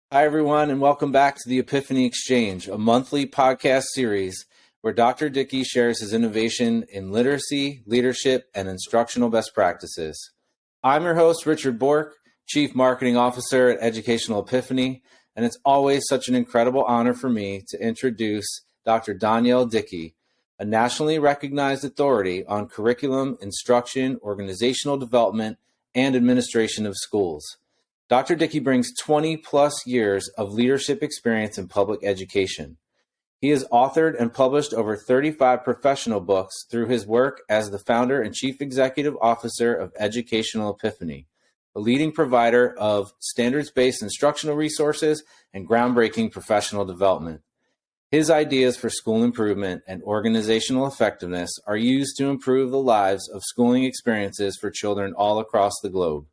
Hi, everyone, and welcome back to the Epiphany Exchange, a monthly podcast series where Dr. Dickey shares his innovation in literacy, leadership, and instructional best practices. I'm your host, Richard Bork, Chief Marketing Officer at Educational Epiphany, and it's always such an incredible honor for me to introduce Dr. Danielle Dickey, a nationally recognized authority on curriculum, instruction, organizational development, and administration of schools. Dr. Dickey brings 20 plus years of leadership experience in public education. He has authored and published over 35 professional books through his work as the founder and chief executive officer of Educational Epiphany, a leading provider of standards-based instructional resources and groundbreaking professional development. His ideas for school improvement and organizational effectiveness are used to improve the lives of schooling experiences for children all across the globe.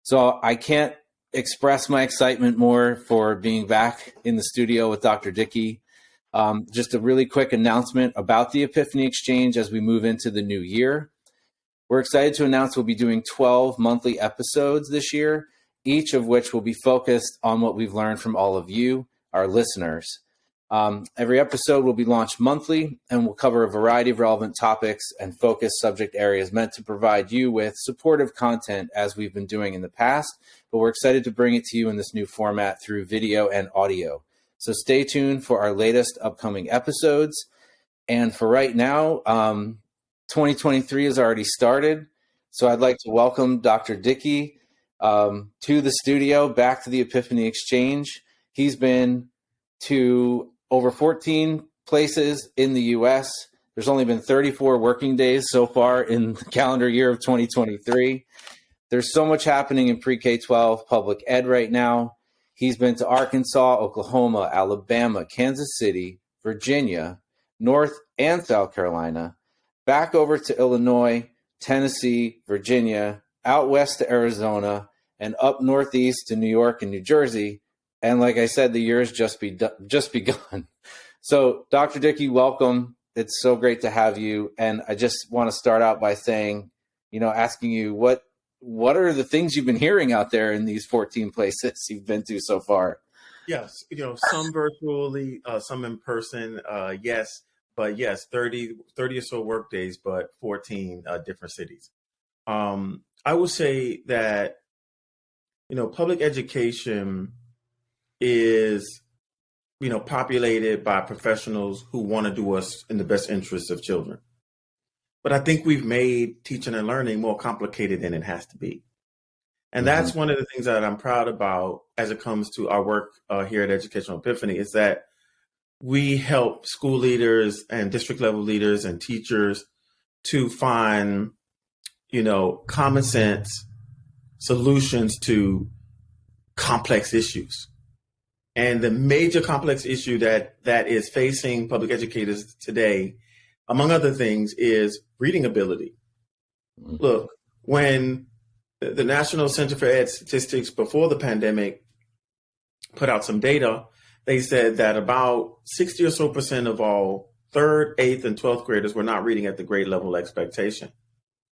So I can't express my excitement more for being back in the studio with Dr. Dickey. Just a really quick announcement about the Epiphany Exchange as we move into the new year. We're excited to announce we'll be doing 12 monthly episodes this year, each of which will be focused on what we've learned from all of you, our listeners. Every episode will be launched monthly and will cover a variety of relevant topics and focus subject areas meant to provide you with supportive content as we've been doing in the past, but we're excited to bring it to you in this new format through video and audio. So stay tuned for our latest upcoming episodes. And for right now, 2023 has already started. So I'd like to welcome Dr. Dickey to the studio, back to the Epiphany Exchange. He's been to over 14 places in the U.S. There's only been 34 working days so far in the calendar year of 2023. There's so much happening in pre-K-12 public ed right now. He's been to Arkansas, Oklahoma, Alabama, Kansas City, Virginia, North and South Carolina, back over to Illinois, Tennessee, Virginia, out west to Arizona, and up northeast to New York and New Jersey. And like I said, the year has just begun. So, Dr. Dickey, welcome. It's so great to have you. And I just want to start out by saying, asking you what are the things you've been hearing out there in these 14 places you've been to so far? Yes, some virtually, some in person. Yes, but yes, 30 or so work days, but 14 different cities. I would say that, public education is, populated by professionals who want to do us in the best interests of children. But I think we've made teaching and learning more complicated than it has to be. And that's one of the things that I'm proud about as it comes to our work here at Educational Epiphany, is that we help school leaders and district level leaders and teachers to find, common sense solutions to complex issues. And the major complex issue that is facing public educators today, among other things, is reading ability. Look, when the National Center for Ed Statistics before the pandemic put out some data, they said that about 60 or so % of all 3rd, 8th, and 12th graders were not reading at the grade level expectation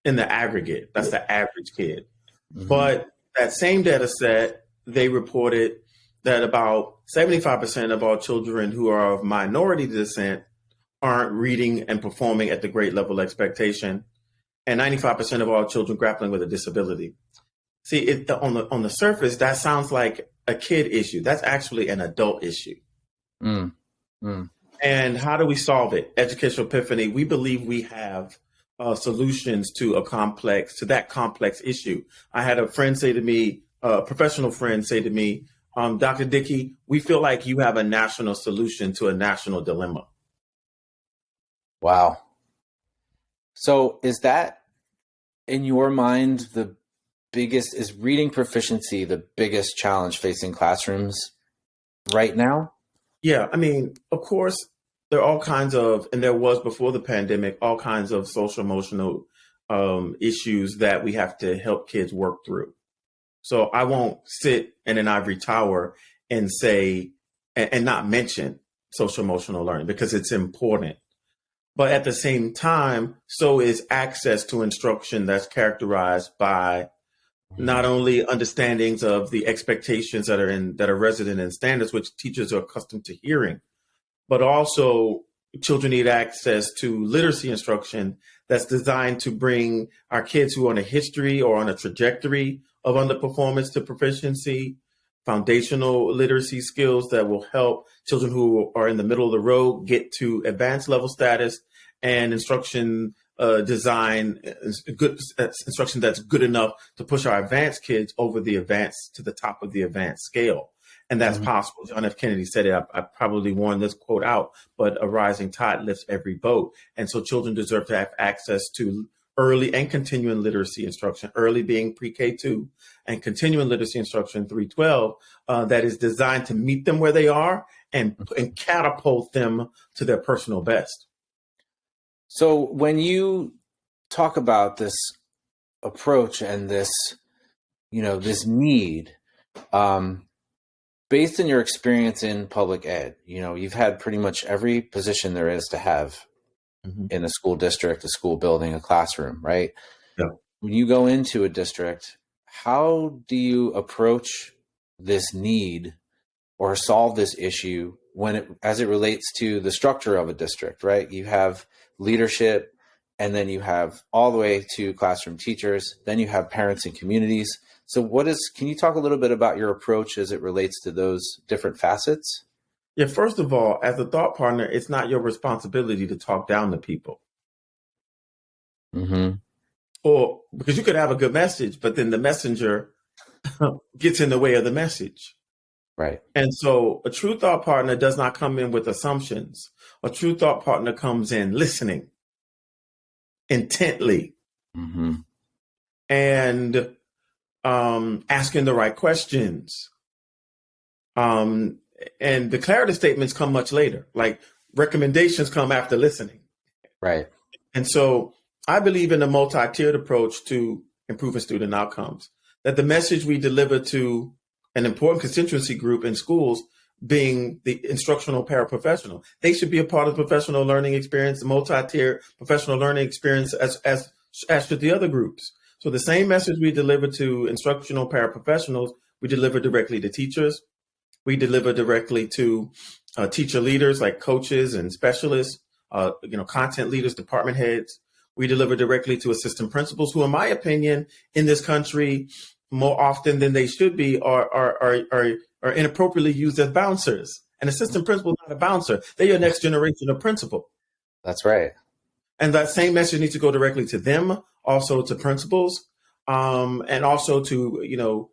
in the aggregate. That's the average kid. But that same data set, they reported that about 75% of all children who are of minority descent aren't reading and performing at the grade level expectation, and 95% of all children grappling with a disability. See, on the surface, that sounds like a kid issue. That's actually an adult issue. And how do we solve it? Educational Epiphany, we believe we have solutions to that complex issue. I had a friend say to me, a professional friend say to me, Dr. Dickey, we feel like you have a national solution to a national dilemma. Wow. So is that, in your mind, is reading proficiency the biggest challenge facing classrooms right now? Yeah, of course, there are all kinds of, and there was before the pandemic, all kinds of social emotional issues that we have to help kids work through. So I won't sit in an ivory tower and say, and not mention social emotional learning, because it's important. But at the same time, so is access to instruction that's characterized by not only understandings of the expectations that are resident in standards, which teachers are accustomed to hearing, but also children need access to literacy instruction that's designed to bring our kids who are on a history or on a trajectory of underperformance to proficiency, foundational literacy skills that will help children who are in the middle of the road get to advanced level status, and instruction design, good instruction that's good enough to push our advanced kids over the advanced to the top of the advanced scale. And that's possible. John F. Kennedy said it. I probably worn this quote out, but a rising tide lifts every boat. And so children deserve to have access to early and continuing literacy instruction, early being pre-K2 and continuing literacy instruction 312, that is designed to meet them where they are and catapult them to their personal best. So when you talk about this approach and this, this need, based on your experience in public ed, you've had pretty much every position there is to have in a school district, a school building, a classroom, right? Yeah. When you go into a district, how do you approach this need or solve this issue as it relates to the structure of a district, right? You have leadership, and then you have all the way to classroom teachers, then you have parents and communities. So can you talk a little bit about your approach as it relates to those different facets? Yeah, first of all, as a thought partner, it's not your responsibility to talk down to people. Or because you could have a good message, but then the messenger gets in the way of the message. Right. And so a true thought partner does not come in with assumptions. A true thought partner comes in listening intently and asking the right questions. And declarative statements come much later, like recommendations come after listening. Right. And so I believe in a multi-tiered approach to improving student outcomes, that the message we deliver to an important constituency group in schools being the instructional paraprofessional, they should be a part of the professional learning experience, the multi-tiered professional learning experience as should the other groups. So the same message we deliver to instructional paraprofessionals, we deliver directly to teachers. We deliver directly to teacher leaders like coaches and specialists, content leaders, department heads. We deliver directly to assistant principals who, in my opinion, in this country, more often than they should be, are inappropriately used as bouncers. An assistant principal is not a bouncer. They're your next generation of principal. That's right. And that same message needs to go directly to them, also to principals, and also to,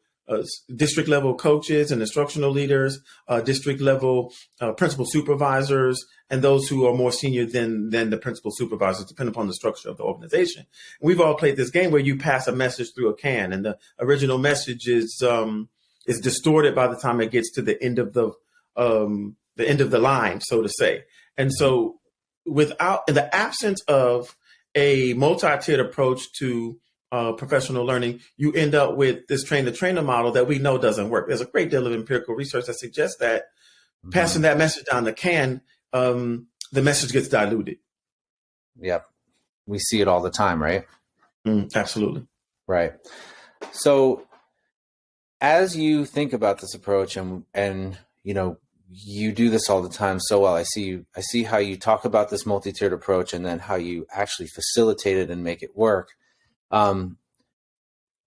district level coaches and instructional leaders, district level principal supervisors, and those who are more senior than the principal supervisors, depending upon the structure of the organization. And we've all played this game where you pass a message through a can, and the original message is distorted by the time it gets to the end of the line, so to say. And so, in the absence of a multi-tiered approach to professional learning, you end up with this train-the-trainer model that we know doesn't work. There's a great deal of empirical research that suggests that passing that message down the can, the message gets diluted. Yep. We see it all the time, right? Absolutely. Right. So as you think about this approach and you do this all the time so well, I see how you talk about this multi-tiered approach and then how you actually facilitate it and make it work. Can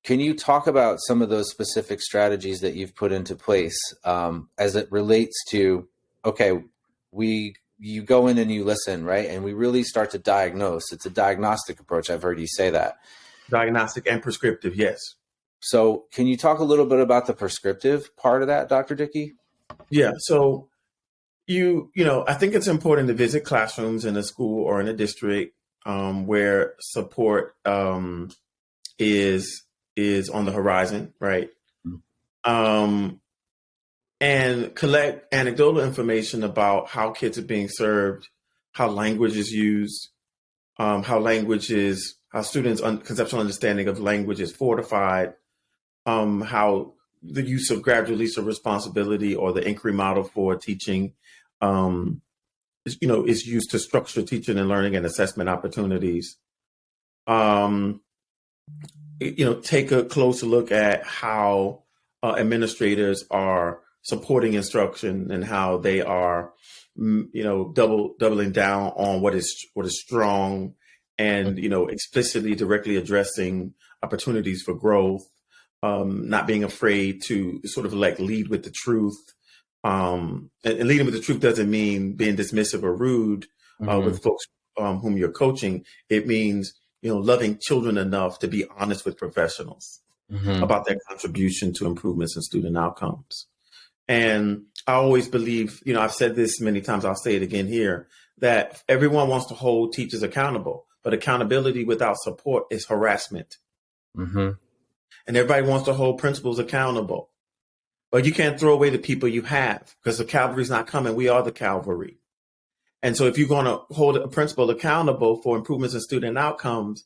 you talk about some of those specific strategies that you've put into place as it relates to, okay, you go in and you listen, right? And we really start to diagnose. It's a diagnostic approach. I've heard you say that. Diagnostic and prescriptive, yes. So can you talk a little bit about the prescriptive part of that, Dr. Dickey? Yeah. So I think it's important to visit classrooms in a school or in a district where support is on the horizon, right? And collect anecdotal information about how kids are being served, how language is used, how students' conceptual understanding of language is fortified, how the use of gradual release of responsibility or the inquiry model for teaching, is used to structure teaching and learning and assessment opportunities. take a closer look at how administrators are supporting instruction and how they are, doubling down on what is strong, and explicitly, directly addressing opportunities for growth, not being afraid to sort of like lead with the truth. And leading with the truth doesn't mean being dismissive or rude with folks whom you're coaching. It means loving children enough to be honest with professionals about their contribution to improvements in student outcomes. And I always believe, I've said this many times, I'll say it again here, that everyone wants to hold teachers accountable, but accountability without support is harassment. And everybody wants to hold principals accountable, but you can't throw away the people you have, because the cavalry's not coming. We are the cavalry. And so if you're going to hold a principal accountable for improvements in student outcomes,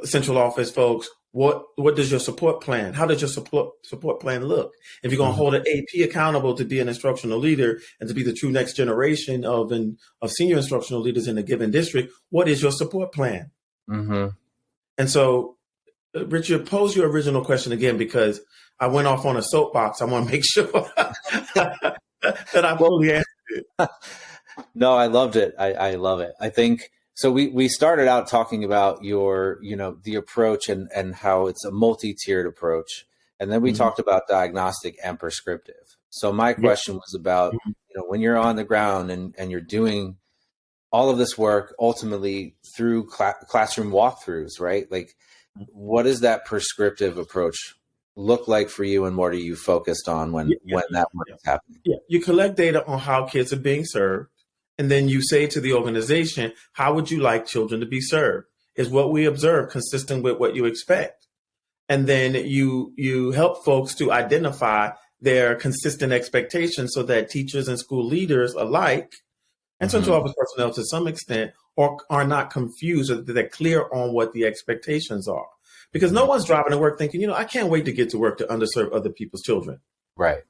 central office folks, what does your support plan? How does your support plan look? If you're going to hold an AP accountable to be an instructional leader and to be the true next generation of senior instructional leaders in a given district, what is your support plan? And so, Richard, pose your original question again, because I went off on a soapbox. I want to make sure that I fully answered it. No, I loved it. I love it. I think so. We started out talking about your, the approach and how it's a multi-tiered approach. And then we talked about diagnostic and prescriptive. So my question was about, when you're on the ground and you're doing all of this work ultimately through classroom walkthroughs, right? Like, what does that prescriptive approach look like for you, and what are you focused on when that work is happening? Yeah, you collect data on how kids are being served, and then you say to the organization, how would you like children to be served? Is what we observe consistent with what you expect? And then you help folks to identify their consistent expectations so that teachers and school leaders alike, and central office personnel to some extent, are not confused, or that they're clear on what the expectations are. Because no one's driving to work thinking, I can't wait to get to work to underserve other people's children. Right.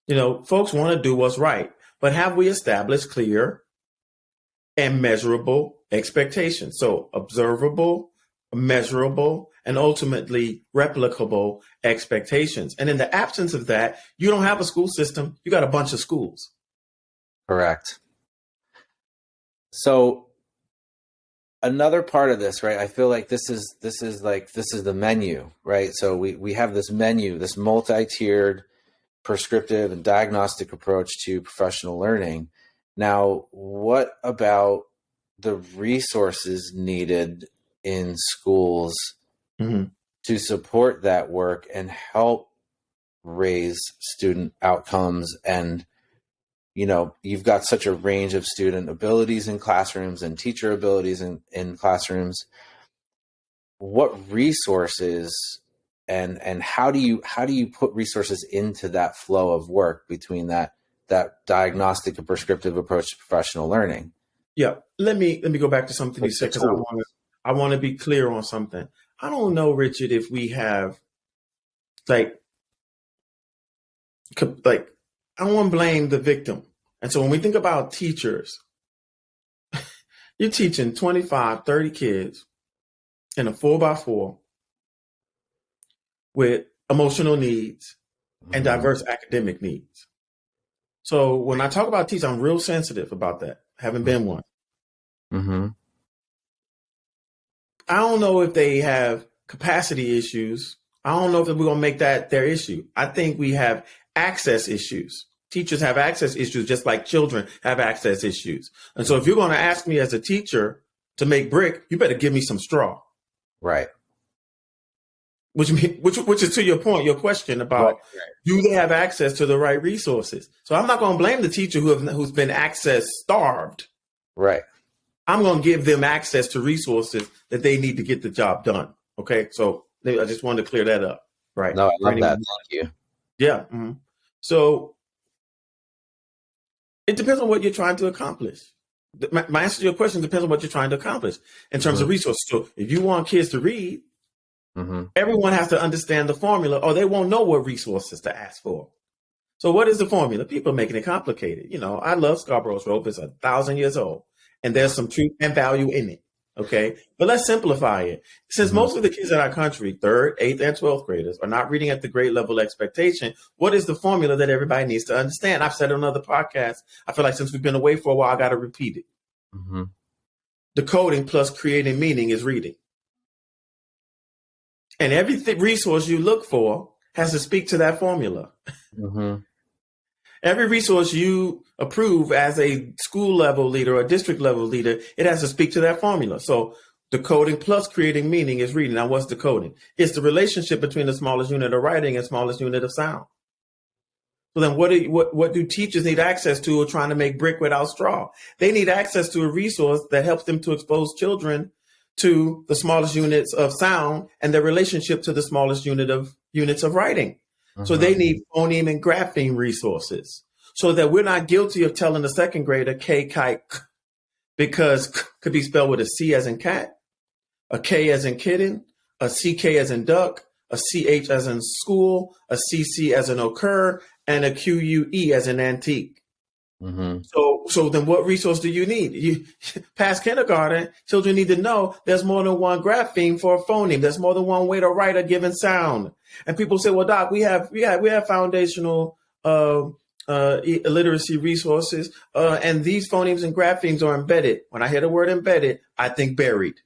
Folks want to do what's right. But have we established clear and measurable expectations? So observable, measurable, and ultimately replicable expectations. And in the absence of that, you don't have a school system. You got a bunch of schools. Correct. So another part of this, right? I feel like this is the menu, right? So we have this menu, this multi-tiered prescriptive and diagnostic approach to professional learning. Now, what about the resources needed in schools to support that work and help raise student outcomes? And you've got such a range of student abilities in classrooms and teacher abilities in classrooms. What resources and how do you put resources into that flow of work between that diagnostic and prescriptive approach to professional learning? Yeah, let me go back to something you said, because I want to be clear on something. I don't know, Richard, if we have like I don't want to blame the victim. And so when we think about teachers, you're teaching 25, 30 kids in a 4x4 with emotional needs and diverse academic needs. So when I talk about teachers, I'm real sensitive about that, having been one. I don't know if they have capacity issues. I don't know if we're going to make that their issue. I think we have access issues. Teachers have access issues just like children have access issues. And so if you're going to ask me as a teacher to make brick, you better give me some straw. Right. Which is to your point, your question about do they have access to the right resources? So I'm not going to blame the teacher who's been access starved. Right. I'm going to give them access to resources that they need to get the job done. Okay. So I just wanted to clear that up. Right. No, I love that. Thank you. Yeah. So it depends on what you're trying to accomplish. My answer to your question depends on what you're trying to accomplish in terms of resources. So if you want kids to read, everyone has to understand the formula, or they won't know what resources to ask for. So what is the formula? People are making it complicated. I love Scarborough's rope. It's 1,000 years old, and there's some truth and value in it. Okay, but let's simplify it. Since Mm-hmm. most of the kids in our country, 3rd, 8th, and 12th graders, are not reading at the grade level expectation, what is the formula that everybody needs to understand? I've said it on other podcasts. I feel like since we've been away for a while, I got to repeat it. Mm-hmm. Decoding plus creating meaning is reading. And every resource you look for has to speak to that formula. Mm-hmm. Every resource you approve as a school level leader or district level leader, it has to speak to that formula. So decoding plus creating meaning is reading. Now, what's decoding? It's the relationship between the smallest unit of writing and smallest unit of sound. So then what do teachers need access to who are trying to make brick without straw? They need access to a resource that helps them to expose children to the smallest units of sound and their relationship to the smallest units of writing. So they need phoneme and grapheme resources so that we're not guilty of telling the second grader K, kite, k, because k could be spelled with a C as in cat, a K as in kitten, a CK as in duck, a CH as in school, a CC as in occur, and a QUE as in antique. Mm-hmm. So then what resource do you need? Past kindergarten, children need to know there's more than one grapheme for a phoneme. There's more than one way to write a given sound. And people say, well, Doc, we have foundational literacy resources, and these phonemes and graphemes are embedded. When I hear the word embedded, I think buried.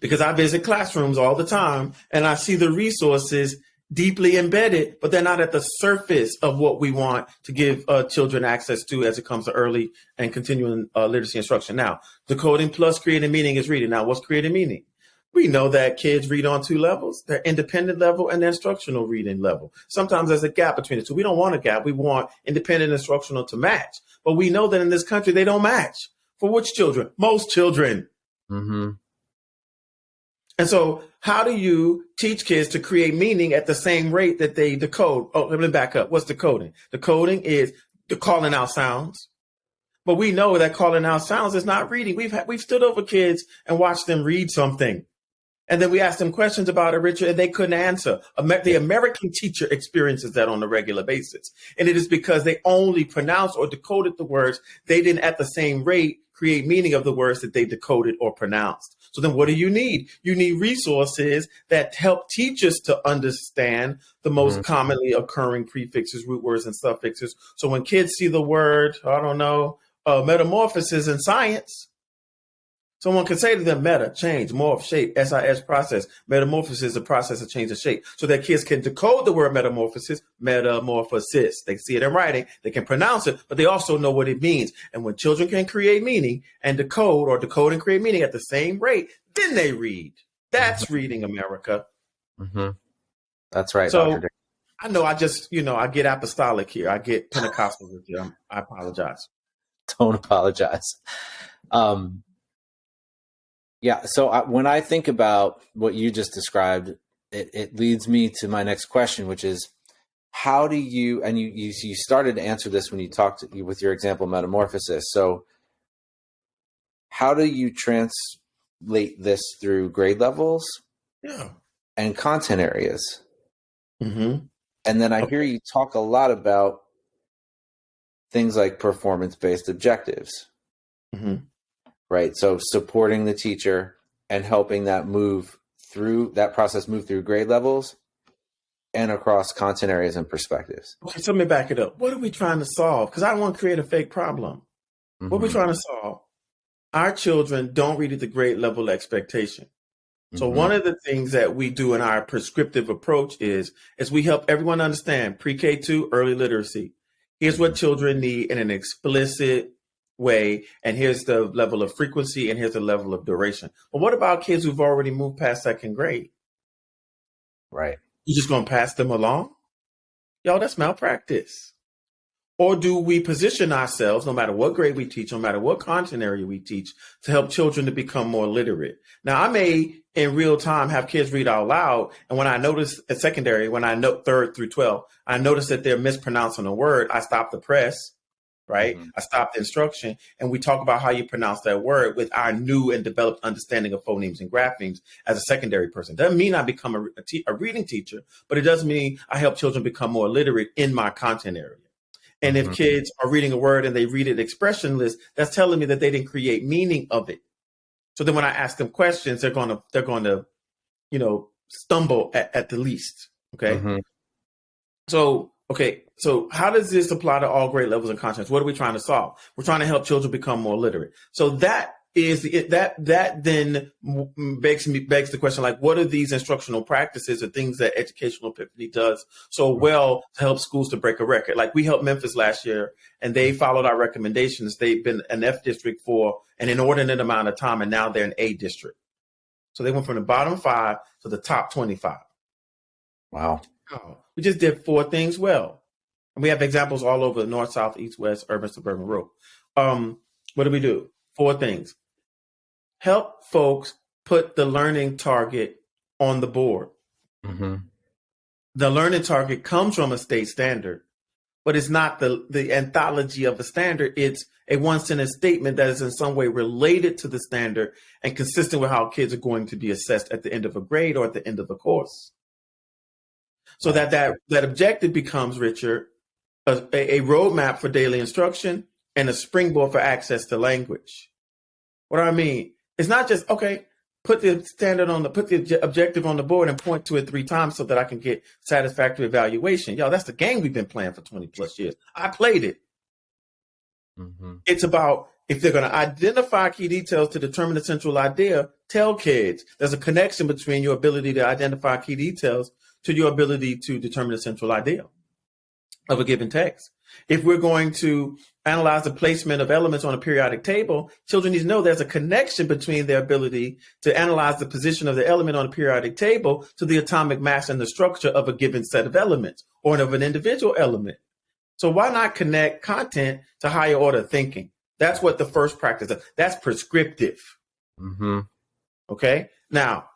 Because I visit classrooms all the time and I see the resources deeply embedded, but they're not at the surface of what we want to give children access to as it comes to early and continuing literacy instruction. Now, decoding plus creating meaning is reading. Now, what's creating meaning? We know that kids read on 2 levels, their independent level and their instructional reading level. Sometimes there's a gap between the two. We don't want a gap. We want independent instructional to match. But we know that in this country, they don't match. For which children? Most children. Mm-hmm. And so how do you teach kids to create meaning at the same rate that they decode? Oh, let me back up. What's decoding? Decoding is the calling out sounds. But we know that calling out sounds is not reading. We've stood over kids and watched them read something. And then we asked them questions about it, Richard, and they couldn't answer. The American teacher experiences that on a regular basis. And it is because they only pronounced or decoded the words. They didn't at the same rate create meaning of the words that they decoded or pronounced. So then what do you need? You need resources that help teachers to understand the most commonly occurring prefixes, root words, and suffixes. So when kids see the word, I don't know, metamorphosis in science, someone can say to them, meta, change, morph, shape, SIS process. Metamorphosis is a process of change of shape. So that kids can decode the word metamorphosis. They see it in writing. They can pronounce it, but they also know what it means. And when children can create meaning and decode or decode and create meaning at the same rate, then they read. That's reading, America. Mm-hmm. That's right, So Dr. Dick. I know I just, I get apostolic here. I get Pentecostal with you. I apologize. Don't apologize. Yeah. So when I think about what you just described, it leads me to my next question, which is, how do you, and you started to answer this when you talked with your example, metamorphosis. So how do you translate this through grade levels and content areas? Mm-hmm. And then I hear you talk a lot about things like performance-based objectives. Mm-hmm. Right. So supporting the teacher and helping that process move through grade levels and across content areas and perspectives. Okay, so let me back it up. What are we trying to solve? Because I don't want to create a fake problem. Mm-hmm. What are we trying to solve? Our children don't read at the grade level expectation. So one of the things that we do in our prescriptive approach is we help everyone understand pre-K2 early literacy. Here's what children need in an explicit way, and here's the level of frequency, and here's the level of duration. But what about kids who've already moved past second grade? Right. You just gonna pass them along? Y'all, that's malpractice. Or do we position ourselves, no matter what grade we teach, no matter what content area we teach, to help children to become more literate? Now, I may in real time have kids read out loud, and when I notice at secondary, when I note 3rd through 12, I notice that they're mispronouncing a word, I stop the press. Right? I stop the instruction and we talk about how you pronounce that word with our new and developed understanding of phonemes and graphemes as a secondary person. Doesn't mean I become a reading teacher, but it does mean I help children become more literate in my content area. And if kids are reading a word and they read it expressionless, that's telling me that they didn't create meaning of it. So then when I ask them questions, they're going to, stumble at the least. Okay. Mm-hmm. So how does this apply to all grade levels and contents? What are we trying to solve? We're trying to help children become more literate. So that then begs the question, like, what are these instructional practices or things that Educational Epiphany does so well to help schools to break a record? Like, we helped Memphis last year, and they followed our recommendations. They've been an F district for an inordinate amount of time, and now they're an A district. So they went from the bottom 5 to the top 25. Wow. We just did 4 things well. And we have examples all over the north, south, east, west, urban, suburban, rural. What do we do? 4 things. Help folks put the learning target on the board. Mm-hmm. The learning target comes from a state standard, but it's not the anthology of the standard. It's a one-sentence statement that is in some way related to the standard and consistent with how kids are going to be assessed at the end of a grade or at the end of a course. So that objective becomes, Richard, a roadmap for daily instruction and a springboard for access to language. What do I mean? It's not just, okay, put the objective on the board and point to it 3 times so that I can get satisfactory evaluation. Yo, that's the game we've been playing for 20 plus years. I played it. Mm-hmm. It's about, if they're going to identify key details to determine the central idea, tell kids there's a connection between your ability to identify key details to your ability to determine the central idea of a given text. If we're going to analyze the placement of elements on a periodic table, children need to know there's a connection between their ability to analyze the position of the element on a periodic table to the atomic mass and the structure of a given set of elements or of an individual element. So why not connect content to higher order thinking? That's what the first practice does. That's prescriptive. Mm-hmm. Okay. Now,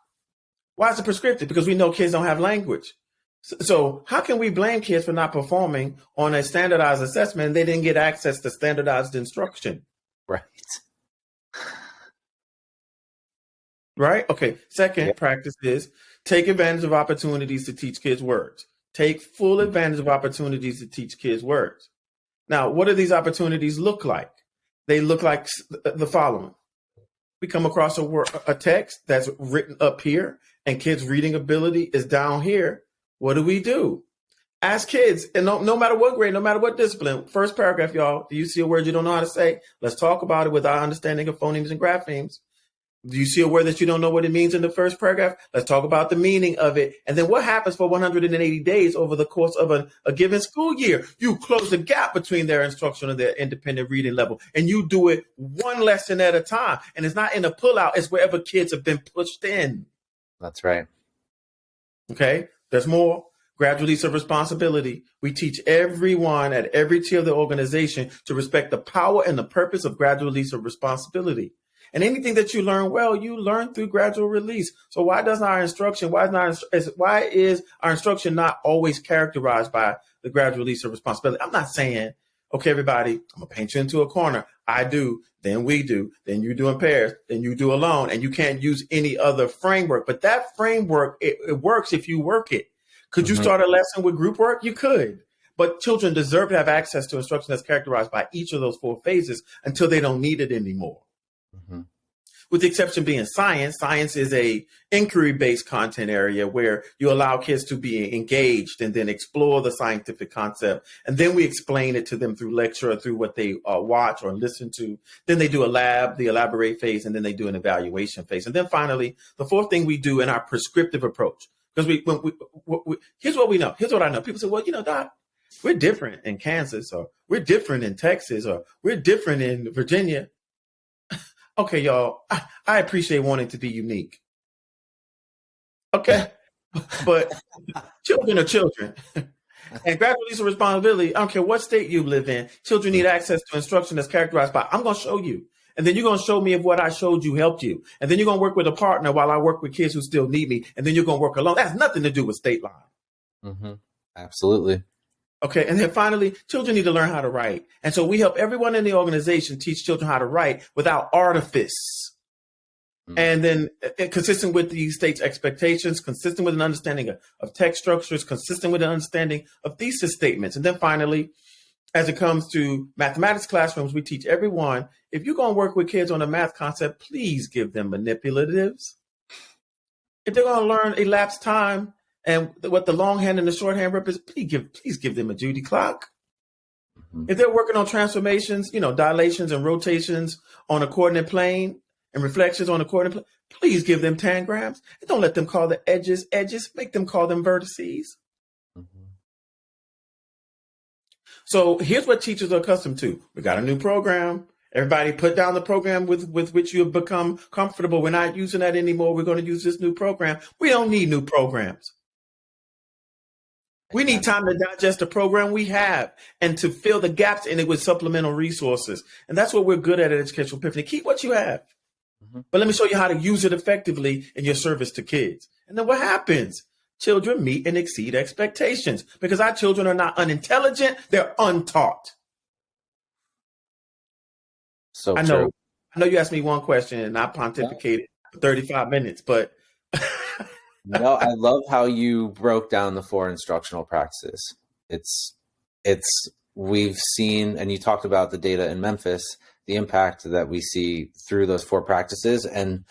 why is it prescriptive? Because we know kids don't have language. So how can we blame kids for not performing on a standardized assessment and they didn't get access to standardized instruction? Right. Right? Okay. Second practice is take advantage of opportunities to teach kids words. Take full advantage of opportunities to teach kids words. Now, what do these opportunities look like? They look like the following. We come across a text that's written up here and kids' reading ability is down here. What do? Ask kids, and no matter what grade, no matter what discipline, first paragraph, y'all, do you see a word you don't know how to say? Let's talk about it with our understanding of phonemes and graphemes. Do you see a word that you don't know what it means in the first paragraph? Let's talk about the meaning of it. And then what happens for 180 days over the course of a given school year? You close the gap between their instruction and their independent reading level. And you do it one lesson at a time. And it's not in a pullout. It's wherever kids have been pushed in. That's right. Okay. There's more. Gradual release of responsibility. We teach everyone at every tier of the organization to respect the power and the purpose of gradual release of responsibility. And anything that you learn well, you learn through gradual release. So why is our instruction not always characterized by the gradual release of responsibility? I'm not saying, okay, everybody, I'm gonna paint you into a corner. I do, then we do, then you do in pairs, then you do alone, and you can't use any other framework. But that framework, it works if you work it. Could you start a lesson with group work? You could. But children deserve to have access to instruction that's characterized by each of those 4 phases until they don't need it anymore. Mm-hmm. With the exception being science. Science is a inquiry-based content area where you allow kids to be engaged and then explore the scientific concept. And then we explain it to them through lecture or through what they watch or listen to. Then they do the elaborate phase, and then they do an evaluation phase. And then finally, the 4th thing we do in our prescriptive approach, because here's what we know. Here's what I know. People say, well, Doc, we're different in Kansas, or we're different in Texas, or we're different in Virginia. Okay, y'all, I appreciate wanting to be unique. Okay, but children are children. And gradual release of responsibility, I don't care what state you live in, children need access to instruction that's characterized by, I'm going to show you. And then you're going to show me if what I showed you helped you. And then you're going to work with a partner while I work with kids who still need me. And then you're going to work alone. That has nothing to do with state line. Mm-hmm. Absolutely. Okay. And then finally, children need to learn how to write. And so we help everyone in the organization teach children how to write without artifice. Mm-hmm. And then consistent with the state's expectations, consistent with an understanding of text structures, consistent with an understanding of thesis statements. And then finally, as it comes to mathematics classrooms, we teach everyone if you're going to work with kids on a math concept, please give them manipulatives. If they're going to learn elapsed time and what the longhand and the shorthand represent, please give them a Judy clock. If they're working on transformations, dilations and rotations on a coordinate plane and reflections on a coordinate plane, please give them tangrams. And don't let them call the edges. Make them call them vertices. Mm-hmm. So here's what teachers are accustomed to. We got a new program. Everybody put down the program with which you have become comfortable. We're not using that anymore. We're going to use this new program. We don't need new programs. We need time to digest the program we have and to fill the gaps in it with supplemental resources. And that's what we're good at Educational Epiphany. Keep what you have. Mm-hmm. But let me show you how to use it effectively in your service to kids. And then what happens? Children meet and exceed expectations because our children are not unintelligent. They're untaught. So I true. know you asked me one question and I pontificated for 35 minutes, but no, I love how you broke down the 4 instructional practices. We've seen, and you talked about the data in Memphis, the impact that we see through those 4 practices and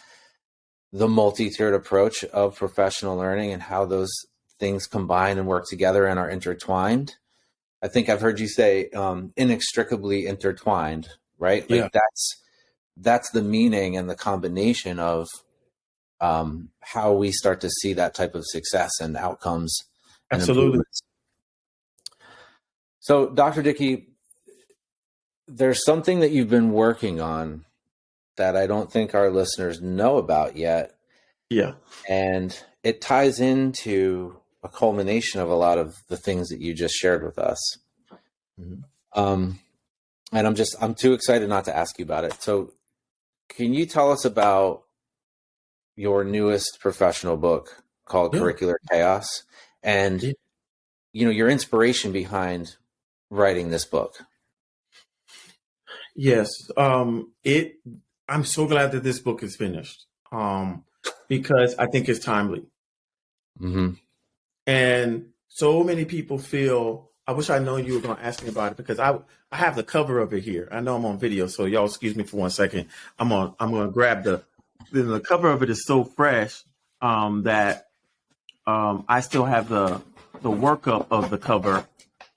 the multi-tiered approach of professional learning and how those things combine and work together and are intertwined. I think I've heard you say inextricably intertwined, right? Yeah. Like that's the meaning and the combination of how we start to see that type of success and outcomes. And absolutely. So, Dr. Dickey, there's something that you've been working on that I don't think our listeners know about yet. Yeah. And it ties into a culmination of a lot of the things that you just shared with us. Mm-hmm. And I'm too excited not to ask you about it. So can you tell us about your newest professional book called Curricular Chaos and, your inspiration behind writing this book? Yes. I'm so glad that this book is finished because I think it's timely. Mm-hmm. And so many people feel, I wish I'd known you were going to ask me about it because I have the cover of it here. I know I'm on video, so y'all excuse me for one second. I'm going to grab the cover of it is so fresh that I still have the workup of the cover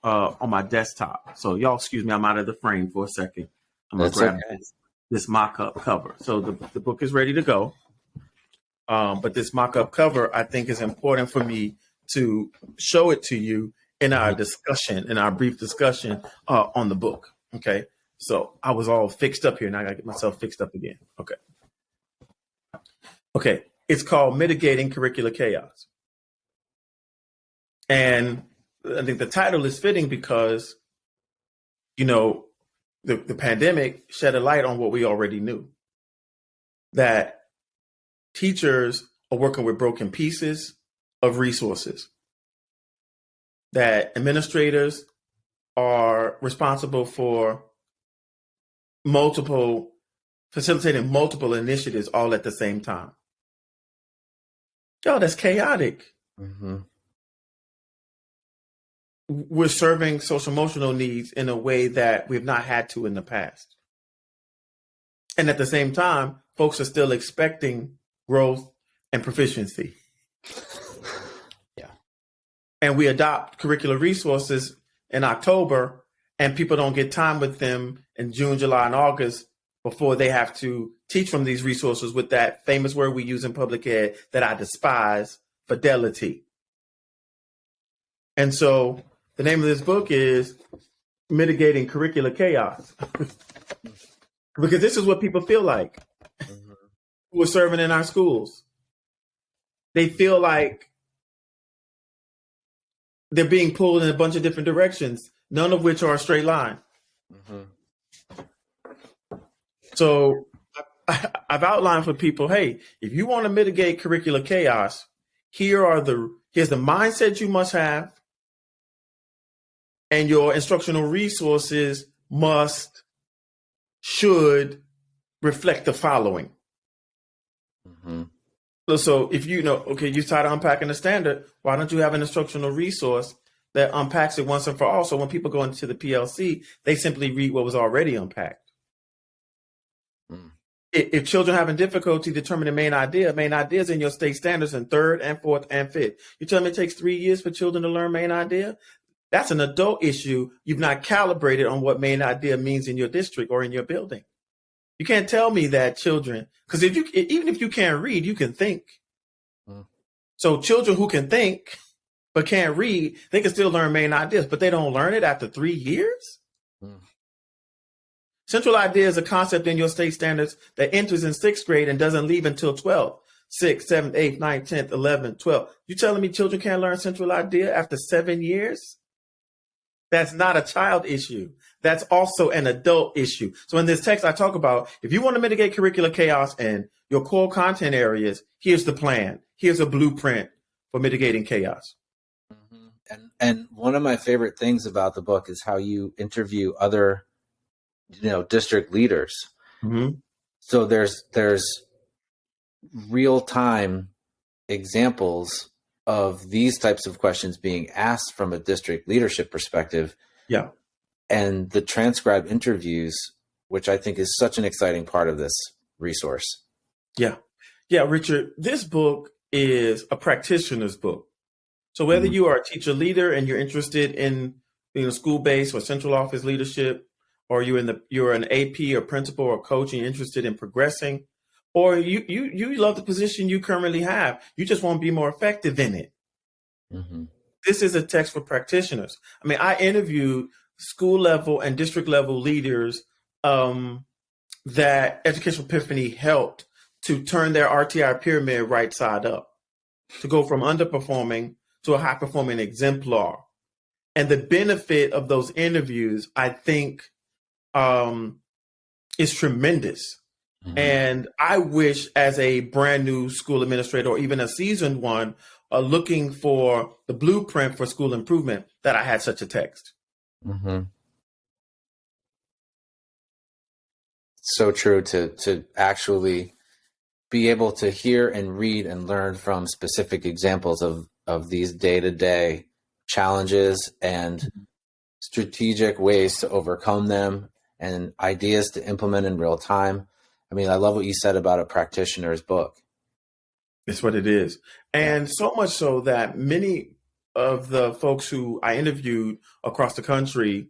on my desktop. So y'all excuse me, I'm out of the frame for a second. I'm going to grab this mock-up cover. So the book is ready to go. But this mock-up cover, I think, is important for me to show it to you in our discussion, in our brief discussion on the book. Okay. So I was all fixed up here. Now I got to get myself fixed up again. Okay. Okay. It's called Mitigating Curricular Chaos. And I think the title is fitting because, the pandemic shed a light on what we already knew, that teachers are working with broken pieces of resources, that administrators are responsible for facilitating multiple initiatives all at the same time. Yo, that's chaotic. Mm-hmm. We're serving social emotional needs in a way that we've not had to in the past. And at the same time, folks are still expecting growth and proficiency. Yeah. And we adopt curricular resources in October and people don't get time with them in June, July, and August before they have to teach from these resources with that famous word we use in public ed that I despise, fidelity. And so the name of this book is Mitigating Curricular Chaos. Because this is what people feel like who are serving in our schools. They feel like they're being pulled in a bunch of different directions, none of which are a straight line. Mm-hmm. So I've outlined for people, hey, if you want to mitigate curricular chaos, here's the mindset you must have, and your instructional resources should reflect the following. Mm-hmm. So if you're tired of unpacking the standard, why don't you have an instructional resource that unpacks it once and for all? So when people go into the PLC, they simply read what was already unpacked. Mm. If children having difficulty determining main ideas in your state standards in third and fourth and fifth. You tell me it takes 3 years for children to learn main idea? That's an adult issue. You've not calibrated on what main idea means in your district or in your building. You can't tell me that children, because even if you can't read, you can think. Mm. So children who can think but can't read, they can still learn main ideas, but they don't learn it after 3 years. Mm. Central idea is a concept in your state standards that enters in 6th grade and doesn't leave until 12th, 6th, 7th, 8th, 9th, 10th, 11th, 12th. You telling me children can't learn central idea after 7 years? That's not a child issue. That's also an adult issue. So in this text, I talk about, if you want to mitigate curricular chaos and your core content areas, here's the plan. Here's a blueprint for mitigating chaos. Mm-hmm. And one of my favorite things about the book is how you interview other, district leaders. Mm-hmm. So there's real time examples of these types of questions being asked from a district leadership perspective. Yeah. And the transcribed interviews, which I think is such an exciting part of this resource. Yeah. Yeah, Richard, this book is a practitioner's book. So whether you are a teacher leader and you're interested in school-based or central office leadership, or you're an AP or principal or coach and you're interested in progressing, or you love the position you currently have, you just want to be more effective in it. Mm-hmm. This is a text for practitioners. I mean, I interviewed school level and district level leaders that Educational Epiphany helped to turn their RTI pyramid right side up, to go from underperforming to a high performing exemplar. And the benefit of those interviews, I think, is tremendous. Mm-hmm. And I wish, as a brand new school administrator or even a seasoned one, looking for the blueprint for school improvement, that I had such a text. Mm-hmm. So true, to actually be able to hear and read and learn from specific examples of these day-to-day challenges and strategic ways to overcome them and ideas to implement in real time. I mean, I love what you said about a practitioner's book. It's what it is. And so much so that many of the folks who I interviewed across the country,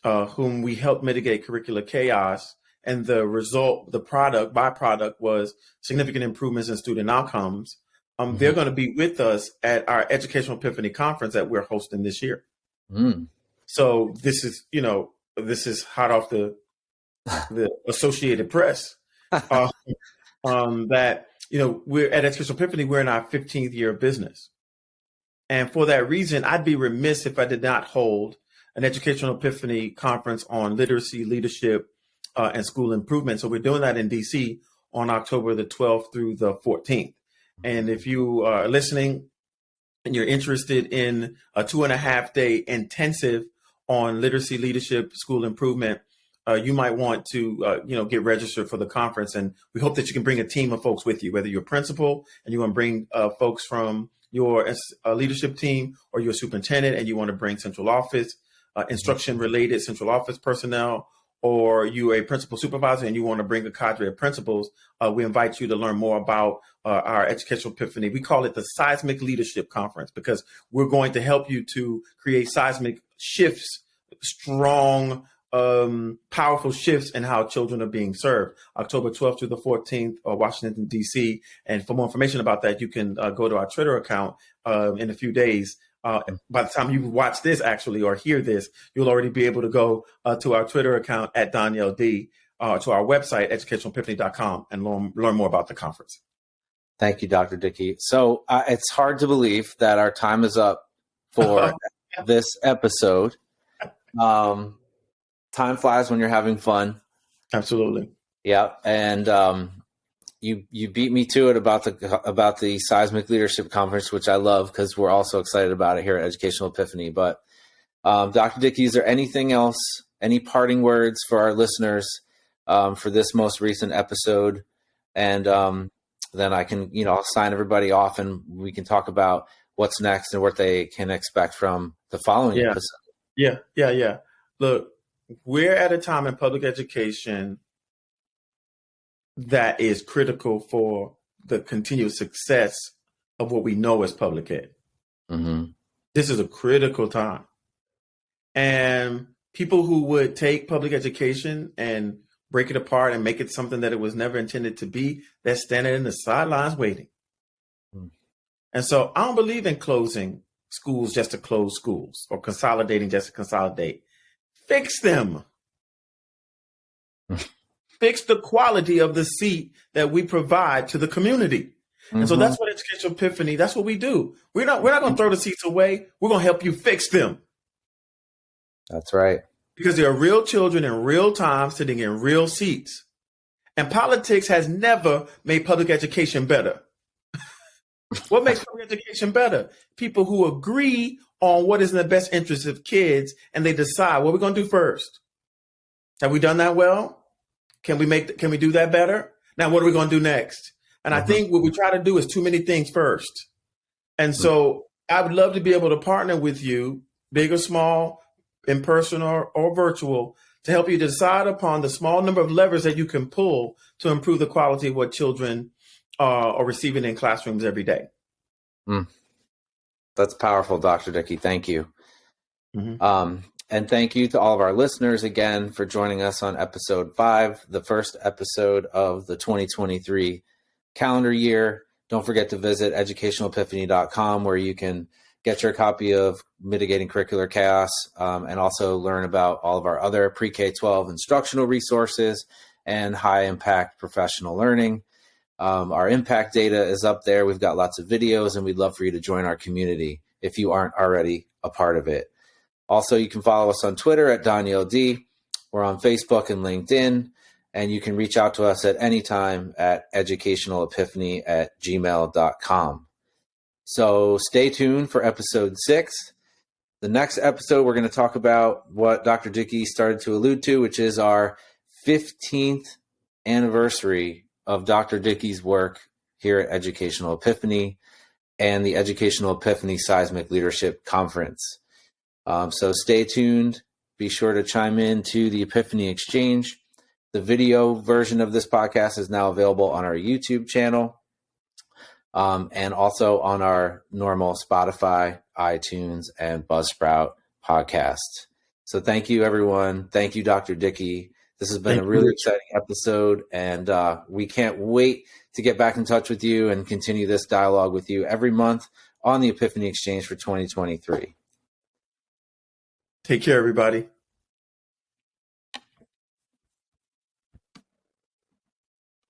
whom we helped mitigate curricular chaos, and the byproduct was significant improvements in student outcomes. Mm-hmm. They're going to be with us at our Educational Epiphany conference that we're hosting this year. Mm. So this is hot off the Associated Press. That we're at Educational Epiphany, we're in our 15th year of business. And for that reason, I'd be remiss if I did not hold an Educational Epiphany conference on literacy, leadership, and school improvement. So we're doing that in DC on October the 12th through the 14th. And if you are listening and you're interested in a 2.5-day intensive on literacy, leadership, school improvement, you might want to, get registered for the conference. And we hope that you can bring a team of folks with you, whether you're a principal and you want to bring folks from your leadership team, or you're a superintendent and you want to bring central office, instruction related central office personnel, or you're a principal supervisor and you want to bring a cadre of principals. We invite you to learn more about our Educational Epiphany. We call it the Seismic Leadership Conference, because we're going to help you to create seismic shifts, strong, powerful shifts in how children are being served. October 12th through the 14th, Washington, D.C. And for more information about that, you can go to our Twitter account in a few days. By the time you watch this, actually, or hear this, you'll already be able to go to our Twitter account at Ed.D, to our website, educationalepiphany.com, and learn more about the conference. Thank you, Dr. Dickey. So it's hard to believe that our time is up for this episode. Time flies when you're having fun. Absolutely. Yeah. And you beat me to it about the Seismic Leadership Conference, which I love because we're also excited about it here at Educational Epiphany. But Dr. Dickey, is there anything else, any parting words for our listeners for this most recent episode? And then I can, I'll sign everybody off and we can talk about what's next and what they can expect from the following episode. Yeah. Look, we're at a time in public education that is critical for the continued success of what we know as public ed. Mm-hmm. This is a critical time. And people who would take public education and break it apart and make it something that it was never intended to be, they're standing in the sidelines waiting. Mm. And so I don't believe in closing schools just to close schools or consolidating just to consolidate. Fix them. Fix the quality of the seat that we provide to the community. Mm-hmm. And so that's what Educational Epiphany, that's what we do. We're not going to throw the seats away. We're going to help you fix them. That's right. Because there are real children in real time sitting in real seats. And politics has never made public education better. What makes public education better? People who agree on what is in the best interest of kids, and they decide what we're going to do first. Have we done that well? Can we do that better? Now, what are we going to do next? And I think what we try to do is too many things first. And so I would love to be able to partner with you, big or small, in person or virtual, to help you decide upon the small number of levers that you can pull to improve the quality of what children are receiving in classrooms every day. That's powerful, Dr. Dickey. Thank you. And thank you to all of our listeners again for joining us on episode 5, the first episode of the 2023 calendar year. Don't forget to visit educationalepiphany.com, where you can get your copy of Mitigating Curricular Chaos, and also learn about all of our other pre-K-12 instructional resources and high-impact professional learning. Our impact data is up there. We've got lots of videos, and we'd love for you to join our community if you aren't already a part of it. Also, you can follow us on Twitter at DonnieLD. We're on Facebook and LinkedIn, and you can reach out to us at any time at educationalepiphany@gmail.com. So stay tuned for episode 6. The next episode, we're going to talk about what Dr. Dickey started to allude to, which is our 15th anniversary of Dr. Dickey's work here at Educational Epiphany and the Educational Epiphany Seismic Leadership Conference. So stay tuned. Be sure to chime in to the Epiphany Exchange. The video version of this podcast is now available on our YouTube channel, and also on our normal Spotify, iTunes, and Buzzsprout podcast. So thank you, everyone. Thank you, Dr. Dickey. This has been a really exciting episode, and we can't wait to get back in touch with you and continue this dialogue with you every month on the Epiphany Exchange for 2023. Take care, everybody.